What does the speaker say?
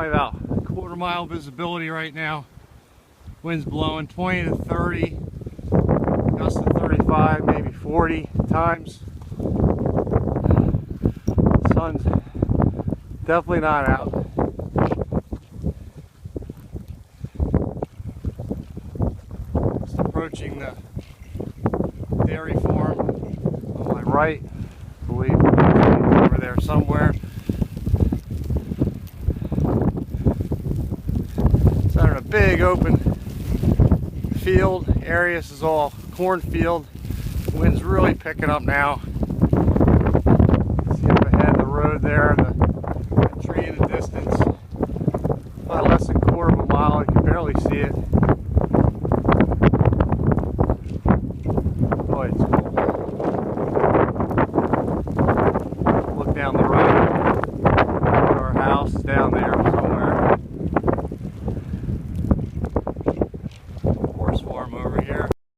Probably about a quarter-mile visibility right now. Wind's blowing 20 to 30, gusts to 35, maybe 40 times. Sun's definitely not out. Just approaching the dairy farm on my right. I believe it's over there somewhere. It's out in a big open field area. This is all cornfield. Wind's really picking up now. See up ahead the road there, the tree in the distance. About less than a quarter of a mile, you can barely see it. Boy, it's cool. Look down the road. Our house is down there.